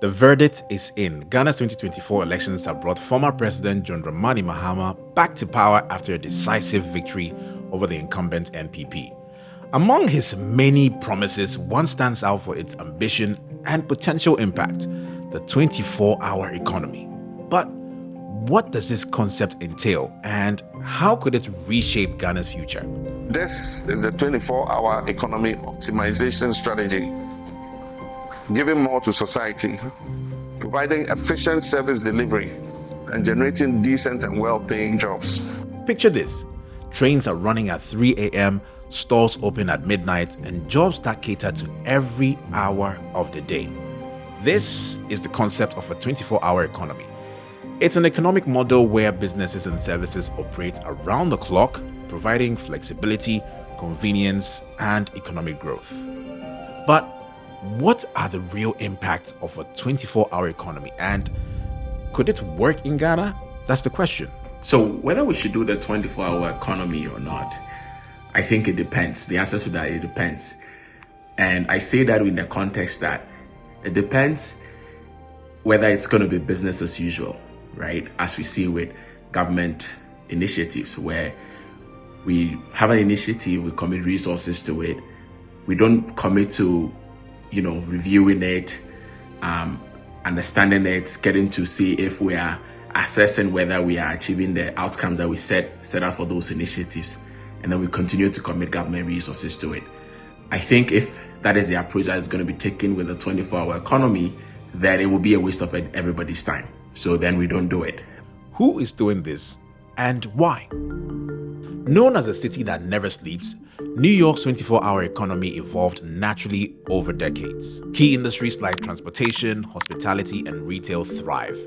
The verdict is in. Ghana's 2024 elections have brought former President John Dramani Mahama back to power after a decisive victory over the incumbent NPP. Among his many promises, one stands out for its ambition and potential impact: the 24-hour economy. But what does this concept entail, and how could it reshape Ghana's future? This is the 24-hour economy optimization strategy, giving more to society, providing efficient service delivery, and generating decent and well-paying jobs. Picture this: trains are running at 3 a.m., stores open at midnight, and jobs that cater to every hour of the day. This is the concept of a 24-hour economy. It's an economic model where businesses and services operate around the clock, providing flexibility, convenience, and economic growth. But what are the real impacts of a 24-hour economy, and could it work in Ghana? That's the question. So whether we should do the 24-hour economy or not, I think it depends. The answer to that, it depends. And I say that in the context that it depends whether it's going to be business as usual, right? As we see with government initiatives where we have an initiative, we commit resources to it. We don't commit to, reviewing it, understanding it, getting to see if we are assessing whether we are achieving the outcomes that we set out for those initiatives. And then we continue to commit government resources to it. I think if that is the approach that is going to be taken with the 24-hour economy, then it will be a waste of everybody's time. So then we don't do it. Who is doing this, and why? Known as a city that never sleeps, New York's 24-hour economy evolved naturally over decades. Key industries like transportation, hospitality, and retail thrive.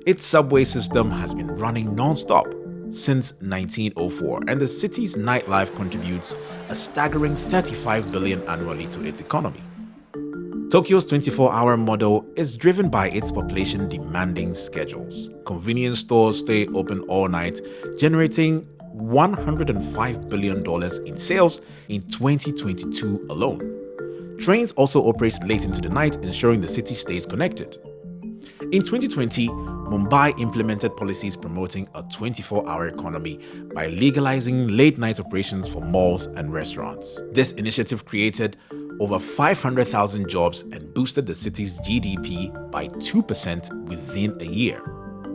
Its subway system has been running non-stop since 1904, and the city's nightlife contributes a staggering $35 billion annually to its economy. Tokyo's 24-hour model is driven by its population demanding schedules. Convenience stores stay open all night, generating $105 billion in sales in 2022 alone. Trains also operate late into the night, ensuring the city stays connected. In 2020, Mumbai implemented policies promoting a 24-hour economy by legalizing late-night operations for malls and restaurants. This initiative created over 500,000 jobs and boosted the city's GDP by 2% within a year.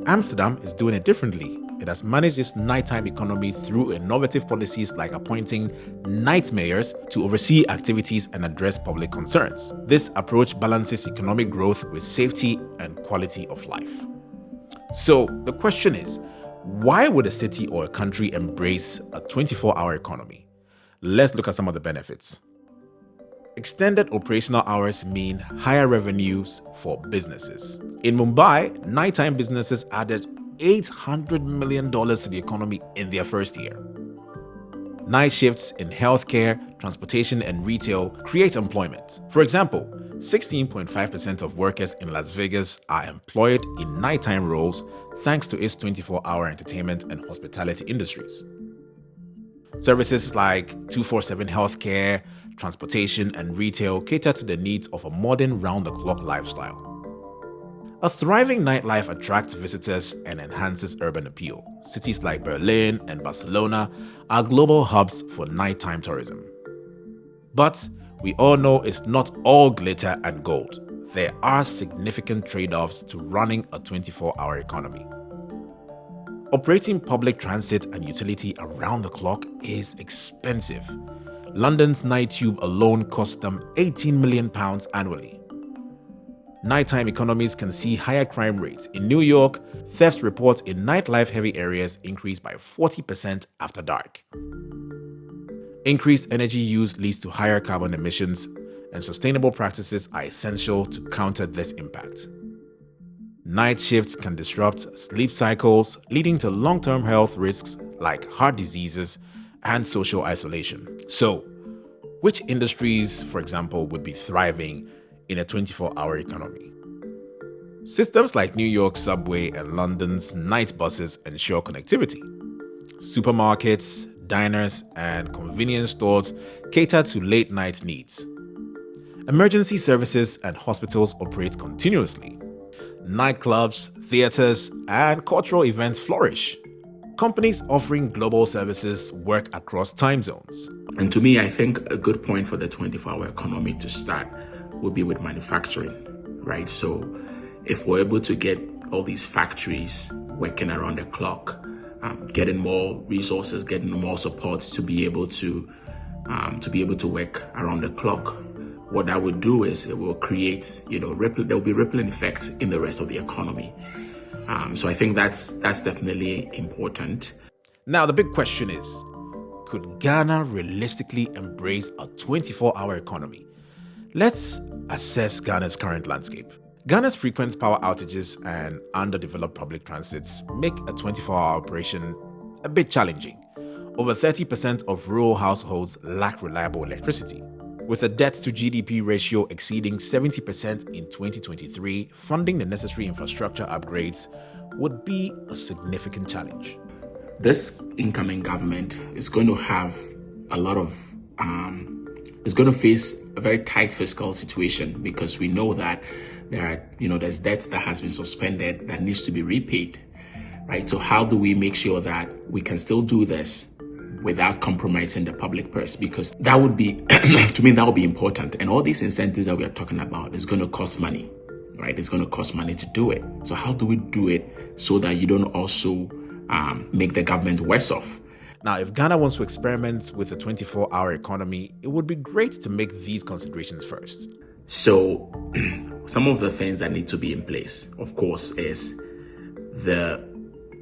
Amsterdam is doing it differently. It has managed its nighttime economy through innovative policies like appointing night mayors to oversee activities and address public concerns. This approach balances economic growth with safety and quality of life. So the question is, why would a city or a country embrace a 24-hour economy? Let's look at some of the benefits. Extended operational hours mean higher revenues for businesses. In Mumbai, nighttime businesses added $800 million to the economy in their first year. Night shifts in healthcare, transportation, and retail create employment. For example, 16.5% of workers in Las Vegas are employed in nighttime roles thanks to its 24-hour entertainment and hospitality industries. Services like 24/7 healthcare, transportation, and retail cater to the needs of a modern round-the-clock lifestyle. A thriving nightlife attracts visitors and enhances urban appeal. Cities like Berlin and Barcelona are global hubs for nighttime tourism. But we all know it's not all glitter and gold. There are significant trade-offs to running a 24-hour economy. Operating public transit and utility around the clock is expensive. London's night tube alone costs them £18 million annually. Nighttime economies can see higher crime rates. In New York, theft reports in nightlife-heavy areas increased by 40% after dark. Increased energy use leads to higher carbon emissions, and sustainable practices are essential to counter this impact. Night shifts can disrupt sleep cycles, leading to long-term health risks like heart diseases and social isolation. So, which industries, for example, would be thriving in a 24-hour economy? Systems like New York's subway and London's night buses ensure connectivity. Supermarkets, diners, and convenience stores cater to late-night needs. Emergency services and hospitals operate continuously. Nightclubs, theaters, and cultural events flourish. Companies offering global services work across time zones. And to me, I think a good point for the 24-hour economy to start would be with manufacturing, right? So if we're able to get all these factories working around the clock, getting more resources, getting more support to be able to work around the clock, what that would do is it will create, there will be rippling effects in the rest of the economy. So I think that's definitely important. Now, the big question is, could Ghana realistically embrace a 24-hour economy? Let's assess Ghana's current landscape. Ghana's frequent power outages and underdeveloped public transits make a 24-hour operation a bit challenging. Over 30% of rural households lack reliable electricity. With a debt-to-GDP ratio exceeding 70% in 2023, funding the necessary infrastructure upgrades would be a significant challenge. This incoming government is going to have a lot of, is going to face a very tight fiscal situation, because we know that there's debts that has been suspended that needs to be repaid, right? So how do we make sure that we can still do this without compromising the public purse? Because that would be, to me, that would be important. And all these incentives that we are talking about is going to cost money, right? It's going to cost money to do it. So how do we do it so that you don't also make the government worse off? Now, if Ghana wants to experiment with the 24-hour economy, it would be great to make these considerations first. So some of the things that need to be in place, of course, is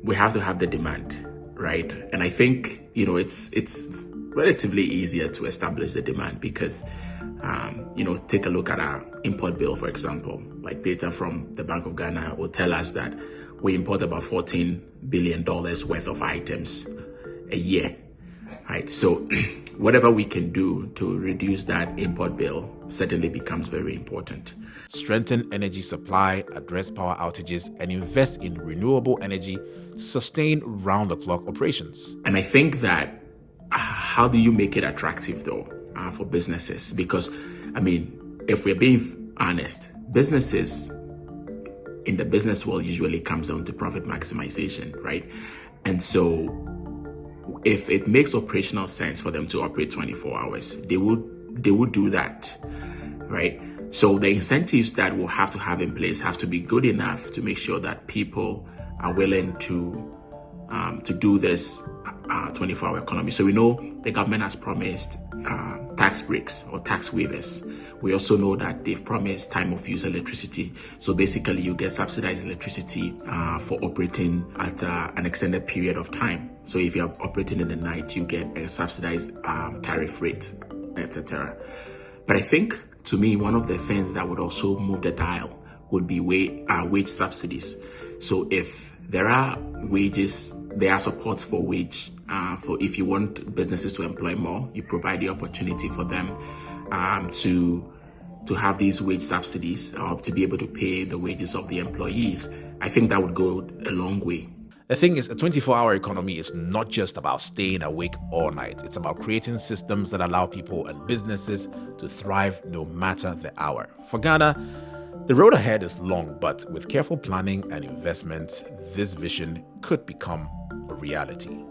we have to have the demand, right? And I think, it's relatively easier to establish the demand because, take a look at our import bill, for example. Like data from the Bank of Ghana will tell us that we import about $14 billion worth of items a year, right? So whatever we can do to reduce that import bill certainly becomes very important. Strengthen energy supply, address power outages, and invest in renewable energy to sustain round-the-clock operations. And I think that how do you make it attractive, though, for businesses? Because, if we're being honest, businesses in the business world usually comes down to profit maximization, right? And so if it makes operational sense for them to operate 24 hours, they would do that, right? So the incentives that we'll have to have in place have to be good enough to make sure that people are willing to do this 24-hour economy. So we know the government has promised tax breaks or tax waivers. We also know that they've promised time of use electricity. So basically you get subsidized electricity for operating at an extended period of time. So if you're operating in the night, you get a subsidized tariff rate, etc. But I think, to me, one of the things that would also move the dial would be wage subsidies. So if there are supports for wage, for if you want businesses to employ more, you provide the opportunity for them to have these wage subsidies or to be able to pay the wages of the employees. I think that would go a long way. The thing is, a 24-hour economy is not just about staying awake all night. It's about creating systems that allow people and businesses to thrive no matter the hour. For Ghana, the road ahead is long, but with careful planning and investment, this vision could become a reality.